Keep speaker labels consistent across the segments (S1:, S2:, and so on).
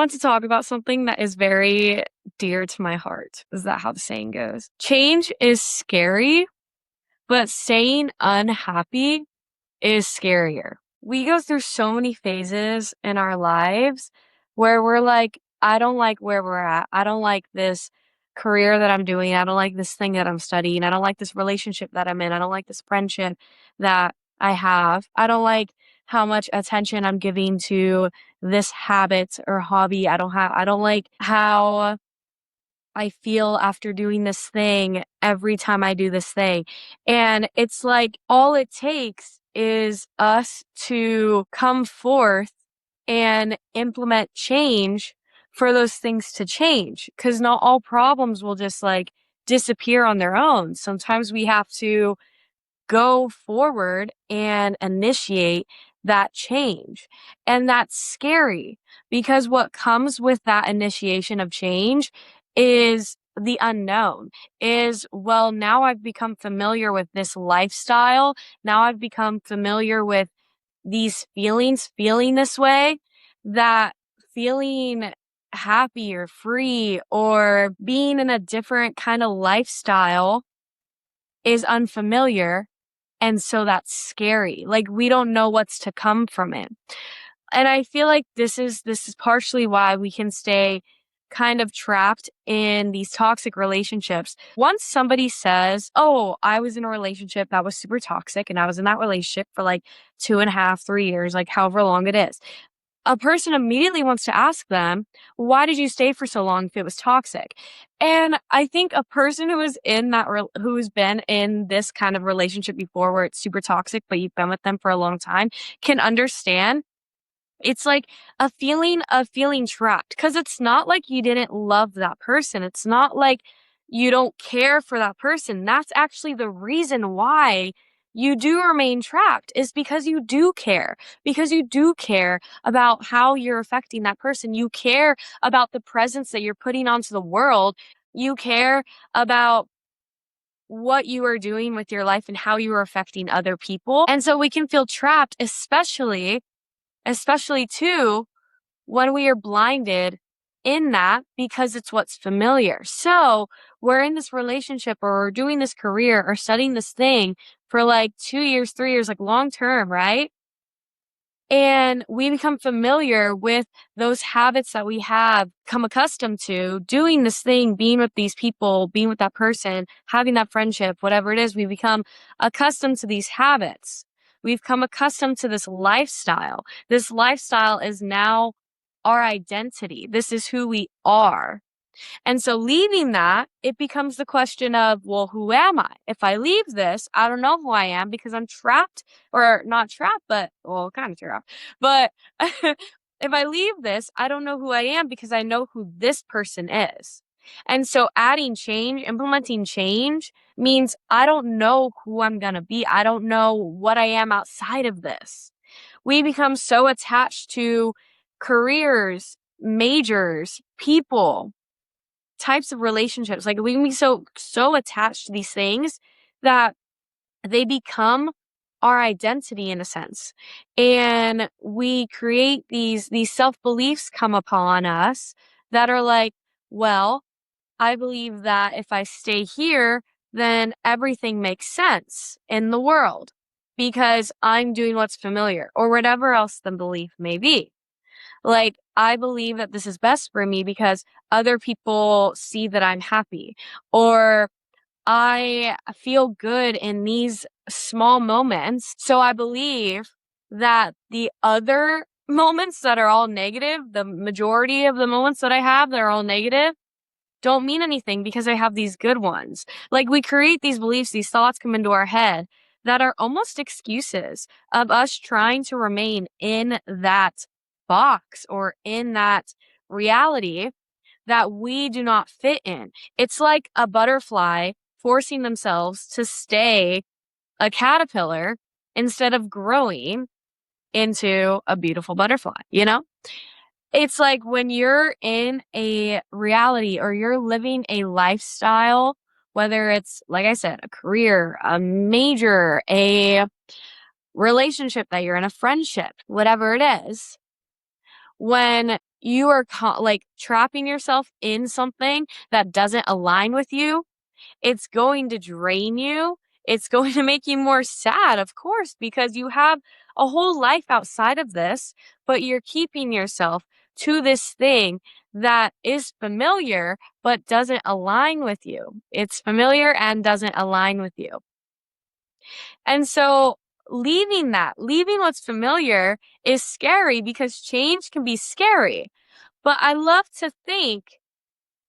S1: want to talk about something that is very dear to my heart. Is that how the saying goes? Change is scary, but staying unhappy is scarier. We go through so many phases in our lives where we're like, I don't like where we're at. I don't like this career that I'm doing. I don't like this thing that I'm studying. I don't like this relationship that I'm in. I don't like this friendship that I have. I don't like how much attention I'm giving to this habit or hobby. I don't like how I feel after doing this thing every time I do this thing. And it's like all it takes is us to come forth and implement change for those things to change. Because not all problems will just like disappear on their own. Sometimes we have to go forward and initiate that change. And that's scary because what comes with that initiation of change is the unknown is, well, now I've become familiar with this lifestyle. Now I've become familiar with these feelings, feeling this way, that feeling happy or free or being in a different kind of lifestyle is unfamiliar. And so that's scary. Like we don't know what's to come from it. And I feel like this is partially why we can stay kind of trapped in these toxic relationships. Once somebody says, oh, I was in a relationship that was super toxic and I was in that relationship for like 2.5, 3 years, like however long it is, a person immediately wants to ask them, why did you stay for so long if it was toxic? And I think a person who is in that, who's been in this kind of relationship before where it's super toxic, but you've been with them for a long time can understand. It's like a feeling of feeling trapped because it's not like you didn't love that person. It's not like you don't care for that person. That's actually the reason why you do remain trapped is because you do care, about how you're affecting that person. You care about the presence that you're putting onto the world. You care about what you are doing with your life and how you are affecting other people. And so we can feel trapped, especially too, when we are blinded in that because it's what's familiar. So we're in this relationship or we're doing this career or studying this thing for like 2 years, 3 years, like long term, right? And we become familiar with those habits that we have come accustomed to doing this thing, being with these people, being with that person, having that friendship, whatever it is, we become accustomed to these habits. We've come accustomed to this lifestyle. This lifestyle is now our identity. This is who we are. And so leaving that, it becomes the question of, well, who am I? If I leave this, I don't know who I am because I'm trapped or not trapped, but well, kind of trapped. But if I leave this, I don't know who I am because I know who this person is. And so adding change, implementing change means I don't know who I'm going to be. I don't know what I am outside of this. We become so attached to careers, majors, people, types of relationships. Like we can be so attached to these things that they become our identity in a sense. And we create these self-beliefs come upon us that are like, well, I believe that if I stay here, then everything makes sense in the world because I'm doing what's familiar or whatever else the belief may be. Like, I believe that this is best for me because other people see that I'm happy, or I feel good in these small moments. So I believe that the other moments that are all negative, the majority of the moments that I have that are all negative, don't mean anything because I have these good ones. Like, we create these beliefs, these thoughts come into our head that are almost excuses of us trying to remain in that box or in that reality that we do not fit in. It's like a butterfly forcing themselves to stay a caterpillar instead of growing into a beautiful butterfly, you know? It's like when you're in a reality or you're living a lifestyle, whether it's, like I said, a career, a major, a relationship that you're in, a friendship, whatever it is, when you are like trapping yourself in something that doesn't align with you, it's going to drain you. It's going to make you more sad, of course, because you have a whole life outside of this, but you're keeping yourself to this thing that is familiar but doesn't align with you. It's familiar and doesn't align with you. And so leaving what's familiar is scary because change can be scary. But I love to think,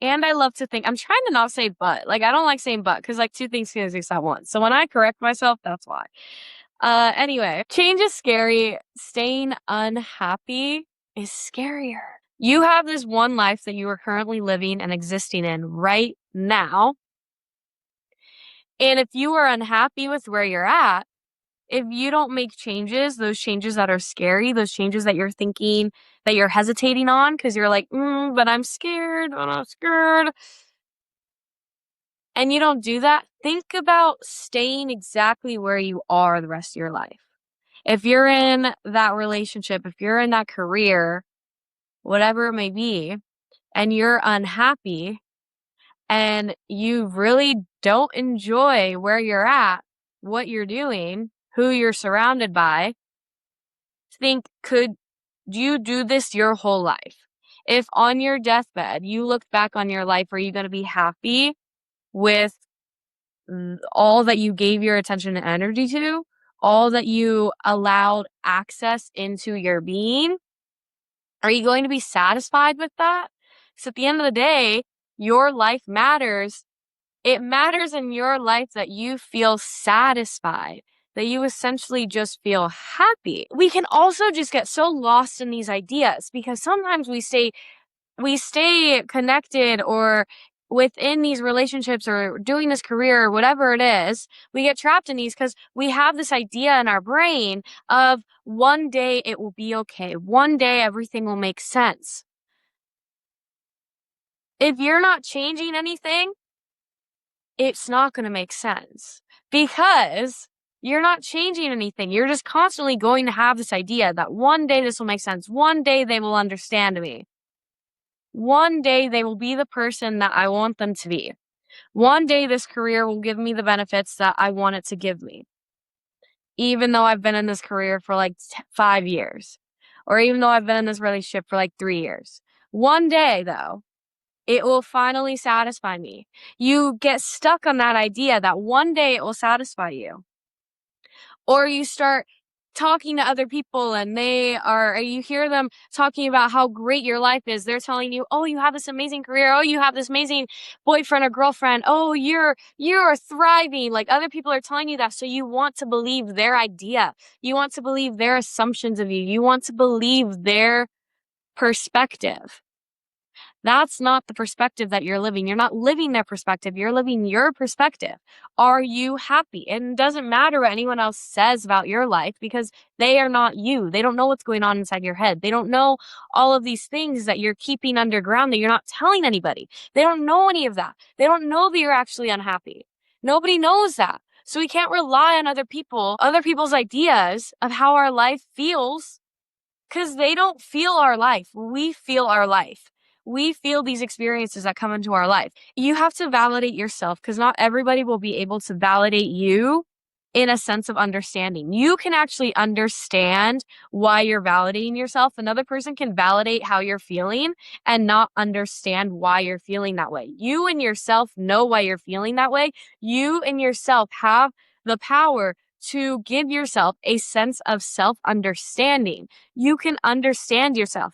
S1: I'm trying to not say but. Like, I don't like saying but because, like, two things can exist at once. So when I correct myself, that's why. Anyway, change is scary. Staying unhappy is scarier. You have this one life that you are currently living and existing in right now. And if you are unhappy with where you're at, if you don't make changes, those changes that are scary, those changes that you're thinking, that you're hesitating on, because you're like, but I'm scared, and you don't do that, think about staying exactly where you are the rest of your life. If you're in that relationship, if you're in that career, whatever it may be, and you're unhappy and you really don't enjoy where you're at, what you're doing, who you're surrounded by, think, could you do this your whole life? If on your deathbed you look back on your life, are you going to be happy with all that you gave your attention and energy to, all that you allowed access into your being? Are you going to be satisfied with that? So at the end of the day, your life matters. It matters in your life that you feel satisfied, that you essentially just feel happy. We can also just get so lost in these ideas because sometimes we stay connected or within these relationships or doing this career or whatever it is, we get trapped in these because we have this idea in our brain of one day it will be okay. One day everything will make sense. If you're not changing anything, it's not going to make sense because you're not changing anything. You're just constantly going to have this idea that one day this will make sense. One day they will understand me. One day they will be the person that I want them to be. One day this career will give me the benefits that I want it to give me. Even though I've been in this career for like 5 years, or even though I've been in this relationship for like 3 years. One day though, it will finally satisfy me. You get stuck on that idea that one day it will satisfy you. Or you start talking to other people and you hear them talking about how great your life is. They're telling you, oh, you have this amazing career. Oh, you have this amazing boyfriend or girlfriend. Oh, you're thriving. Like other people are telling you that. So you want to believe their idea. You want to believe their assumptions of you. You want to believe their perspective. That's not the perspective that you're living. You're not living their perspective. You're living your perspective. Are you happy? And it doesn't matter what anyone else says about your life because they are not you. They don't know what's going on inside your head. They don't know all of these things that you're keeping underground that you're not telling anybody. They don't know any of that. They don't know that you're actually unhappy. Nobody knows that. So we can't rely on other people's ideas of how our life feels because they don't feel our life. We feel our life. We feel these experiences that come into our life. You have to validate yourself because not everybody will be able to validate you in a sense of understanding. You can actually understand why you're validating yourself. Another person can validate how you're feeling and not understand why you're feeling that way. You and yourself know why you're feeling that way. You and yourself have the power to give yourself a sense of self-understanding. You can understand yourself.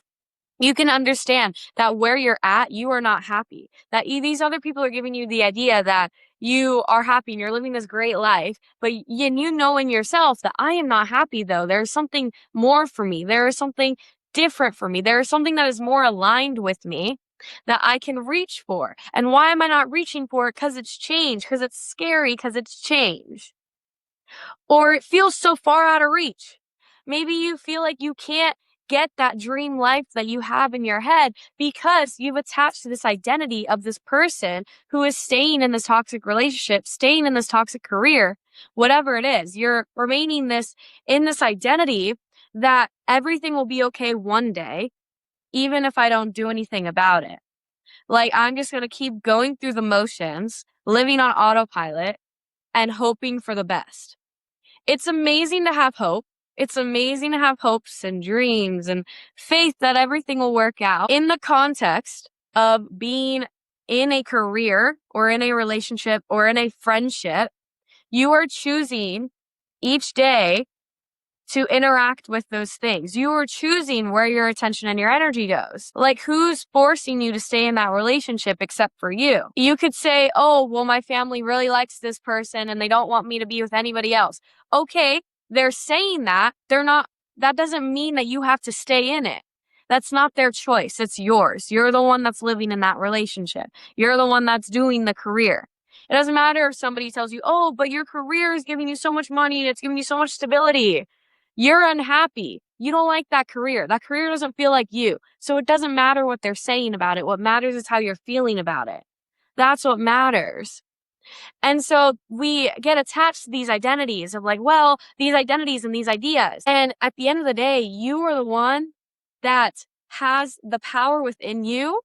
S1: You can understand that where you're at, you are not happy. That these other people are giving you the idea that you are happy and you're living this great life, but you know in yourself that I am not happy though. There's something more for me. There is something different for me. There is something that is more aligned with me that I can reach for. And why am I not reaching for it? Because it's change, because it's scary, because it's change. Or it feels so far out of reach. Maybe you feel like you can't get that dream life that you have in your head because you've attached to this identity of this person who is staying in this toxic relationship, staying in this toxic career, whatever it is. You're remaining in this identity that everything will be okay one day. even if I don't do anything about it. Like, I'm just gonna keep going through the motions, living on autopilot, and hoping for the best. It's amazing to have hope. It's amazing to have hopes and dreams and faith that everything will work out in the context of being in a career or in a relationship or in a friendship. You are choosing each day to interact with those things. You are choosing where your attention and your energy goes. Like, who's forcing you to stay in that relationship except for you? You could say, oh, well, my family really likes this person and they don't want me to be with anybody else. Okay, they're saying that. That doesn't mean that you have to stay in it. That's not their choice. It's yours. You're the one that's living in that relationship. You're the one that's doing the career. It doesn't matter if somebody tells you, oh, but your career is giving you so much money and it's giving you so much stability. You're unhappy. You don't like that career. That career doesn't feel like you. So it doesn't matter what they're saying about it. What matters is how you're feeling about it. That's what matters. And so we get attached to these identities of like, well, these identities and these ideas. And at the end of the day, you are the one that has the power within you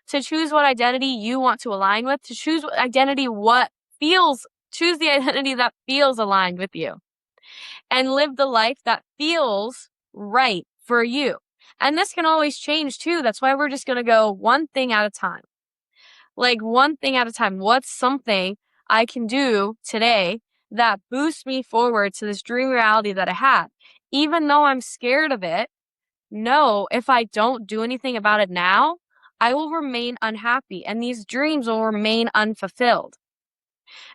S1: to choose what identity you want to align with, to choose what identity choose the identity that feels aligned with you. And live the life that feels right for you. And this can always change too. That's why we're just going to go one thing at a time. Like, one thing at a time. What's something I can do today that boosts me forward to this dream reality that I have? Even though I'm scared of it, no, if I don't do anything about it now, I will remain unhappy and these dreams will remain unfulfilled.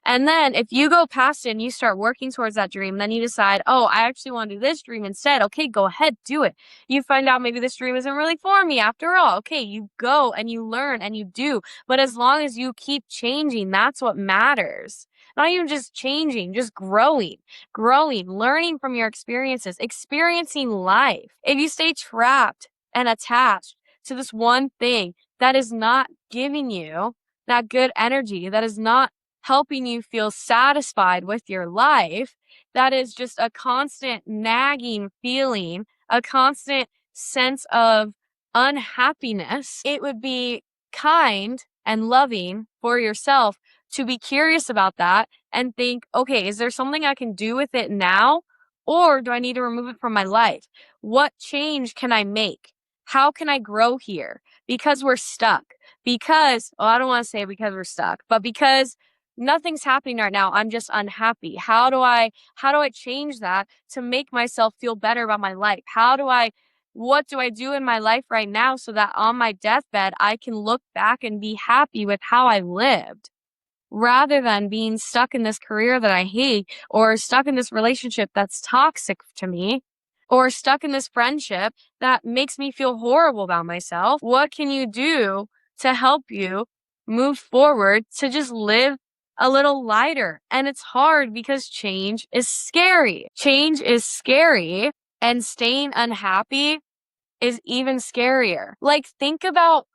S1: And then if you go past it and you start working towards that dream, then you decide, oh, I actually want to do this dream instead. Okay, go ahead, do it. You find out maybe this dream isn't really for me after all. Okay, you go and you learn and you do. But as long as you keep changing, that's what matters. Not even just changing, just growing, learning from your experiences, experiencing life. If you stay trapped and attached to this one thing that is not giving you that good energy, that is not helping you feel satisfied with your life, that is just a constant nagging feeling, a constant sense of unhappiness, it would be kind and loving for yourself to be curious about that and think, okay, is there something I can do with it now? Or do I need to remove it from my life? What change can I make? How can I grow here? Because we're stuck. Because, I don't want to say because we're stuck, but because nothing's happening right now. I'm just unhappy. How do I change that to make myself feel better about my life? What do I do in my life right now so that on my deathbed, I can look back and be happy with how I lived rather than being stuck in this career that I hate or stuck in this relationship that's toxic to me or stuck in this friendship that makes me feel horrible about myself? What can you do to help you move forward to just live a little lighter? And it's hard because change is scary. Change is scary, and staying unhappy is even scarier. Like, think about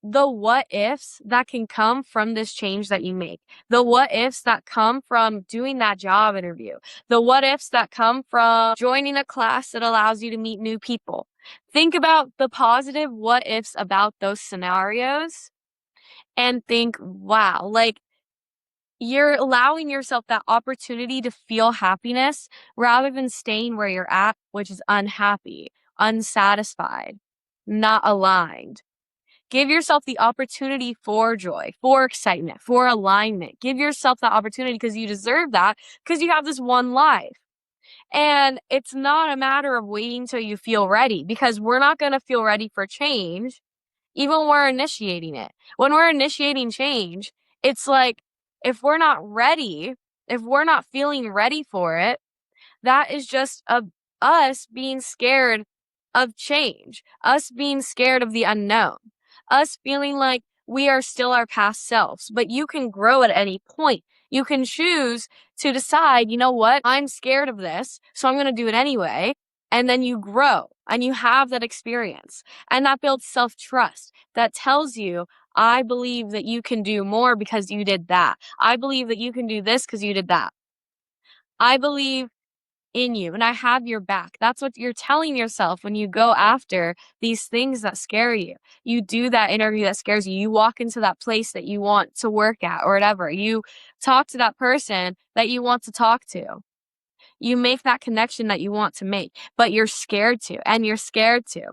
S1: the what ifs that can come from this change that you make, the what ifs that come from doing that job interview, the what ifs that come from joining a class that allows you to meet new people. Think about the positive what ifs about those scenarios and think, wow, like, you're allowing yourself that opportunity to feel happiness rather than staying where you're at, which is unhappy, unsatisfied, not aligned. Give yourself the opportunity for joy, for excitement, for alignment. Give yourself that opportunity because you deserve that, because you have this one life. And it's not a matter of waiting till you feel ready, because we're not going to feel ready for change even when we're initiating it. When we're initiating change, it's like, if we're not ready, if we're not feeling ready for it, that is just us being scared of change, us being scared of the unknown, us feeling like we are still our past selves. But you can grow at any point. You can choose to decide, you know what, I'm scared of this, so I'm going to do it anyway. And then you grow and you have that experience. And that builds self-trust that tells you, I believe that you can do more because you did that. I believe that you can do this because you did that. I believe in you and I have your back. That's what you're telling yourself when you go after these things that scare you. You do that interview that scares you. You walk into that place that you want to work at or whatever. You talk to that person that you want to talk to. You make that connection that you want to make, but you're scared to, and you're scared to.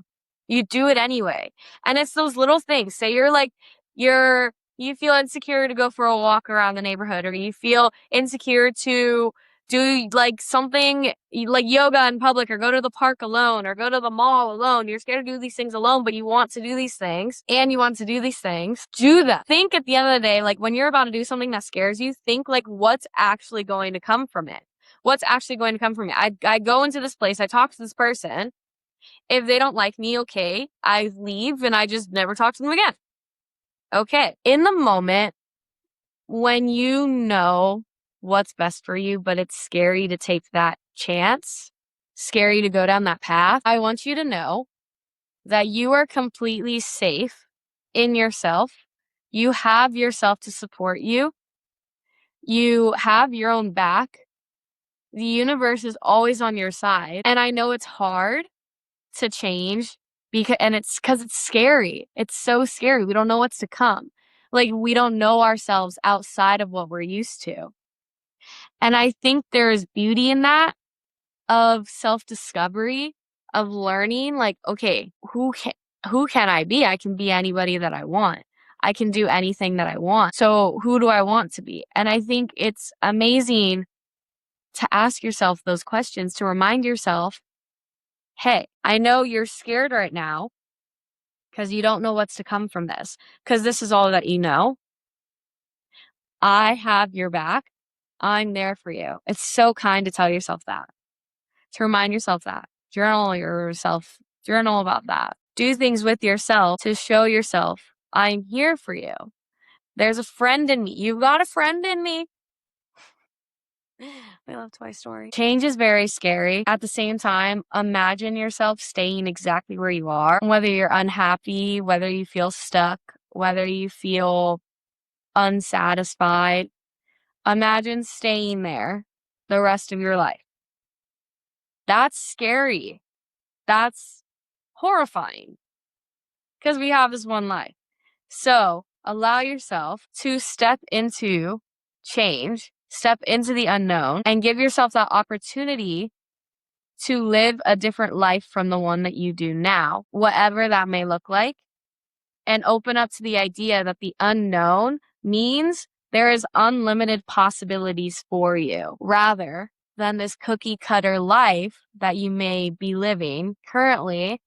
S1: You do it anyway. And it's those little things. Say you feel insecure to go for a walk around the neighborhood, or you feel insecure to do like something like yoga in public, or go to the park alone, or go to the mall alone. You're scared to do these things alone, but you want to do these things, and you want to do these things. Do that. Think at the end of the day, like when you're about to do something that scares you, think like what's actually going to come from it. What's actually going to come from it? I go into this place, I talk to this person. If they don't like me, okay, I leave and I just never talk to them again. Okay. In the moment, when you know what's best for you, but it's scary to take that chance, scary to go down that path, I want you to know that you are completely safe in yourself. You have yourself to support you. You have your own back. The universe is always on your side. And I know it's hard to change because it's scary. It's so scary. We don't know what's to come. Like, we don't know ourselves outside of what we're used to. And I think there is beauty in that, of self-discovery, of learning, like, okay, who can I be? I can be anybody that I want. I can do anything that I want. So who do I want to be? And I think it's amazing to ask yourself those questions, to remind yourself, hey, I know you're scared right now because you don't know what's to come from this, because this is all that you know. I have your back. I'm there for you. It's so kind to tell yourself that, to remind yourself that. Journal about that. Do things with yourself to show yourself, I'm here for you. There's a friend in me. You've got a friend in me. I love Toy Story. Change is very scary. At the same time, imagine yourself staying exactly where you are. Whether you're unhappy, whether you feel stuck, whether you feel unsatisfied, imagine staying there the rest of your life. That's scary. That's horrifying, because we have this one life. So allow yourself to step into change, step into the unknown, and give yourself that opportunity to live a different life from the one that you do now, whatever that may look like, and open up to the idea that the unknown means there is unlimited possibilities for you, rather than this cookie cutter life that you may be living currently.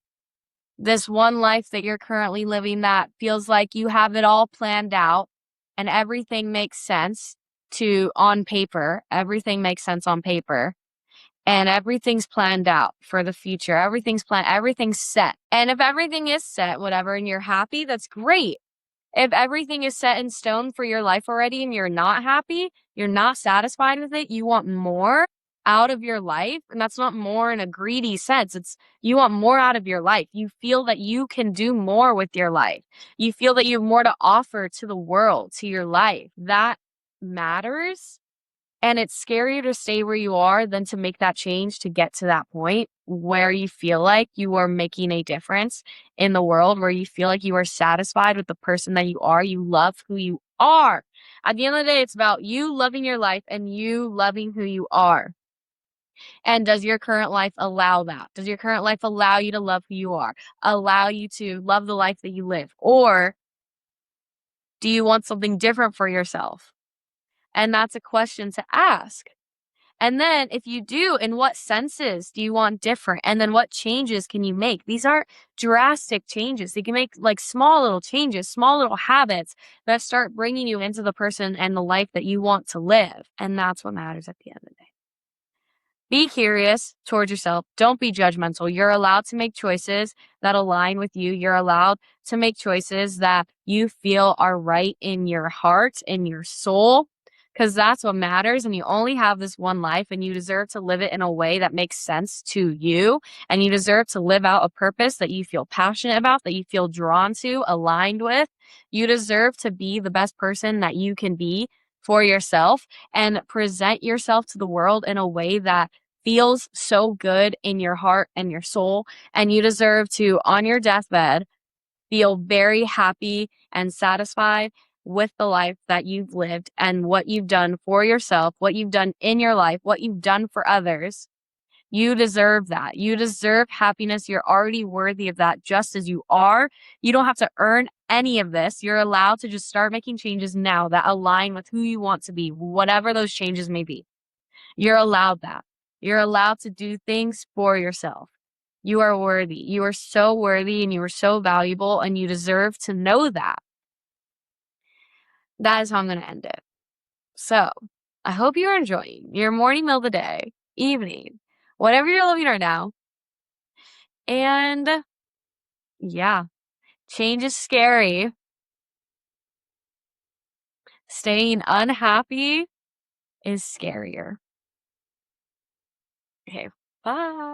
S1: This one life that you're currently living that feels like you have it all planned out and everything makes sense on paper. Everything makes sense on paper. And everything's planned out for the future. Everything's set. And if everything is set, whatever, and you're happy, that's great. If everything is set in stone for your life already and you're not happy, you're not satisfied with it, you want more out of your life, and that's not more in a greedy sense. It's you want more out of your life. You feel that you can do more with your life. You feel that you have more to offer to the world, to your life. That matters. And it's scarier to stay where you are than to make that change to get to that point where you feel like you are making a difference in the world, where you feel like you are satisfied with the person that you are. You love who you are. At the end of the day, it's about you loving your life and you loving who you are. And does your current life allow that? Does your current life allow you to love who you are? Allow you to love the life that you live? Or do you want something different for yourself? And that's a question to ask. And then if you do, in what senses do you want different? And then what changes can you make? These aren't drastic changes. You can make like small little changes, small little habits that start bringing you into the person and the life that you want to live. And that's what matters at the end of the day. Be curious towards yourself. Don't be judgmental. You're allowed to make choices that align with you. You're allowed to make choices that you feel are right in your heart, in your soul, because that's what matters. And you only have this one life, and you deserve to live it in a way that makes sense to you. And you deserve to live out a purpose that you feel passionate about, that you feel drawn to, aligned with. You deserve to be the best person that you can be for yourself and present yourself to the world in a way that feels so good in your heart and your soul, and you deserve to, on your deathbed, feel very happy and satisfied with the life that you've lived and what you've done for yourself, what you've done in your life, what you've done for others. You deserve that. You deserve happiness. You're already worthy of that just as you are. You don't have to earn any of this. You're allowed to just start making changes now that align with who you want to be, whatever those changes may be. You're allowed that. You're allowed to do things for yourself. You are worthy. You are so worthy and you are so valuable, and you deserve to know that. That is how I'm going to end it. So I hope you're enjoying your morning, middle of the day, evening, whatever you're living right now. And yeah, change is scary. Staying unhappy is scarier. Okay, bye.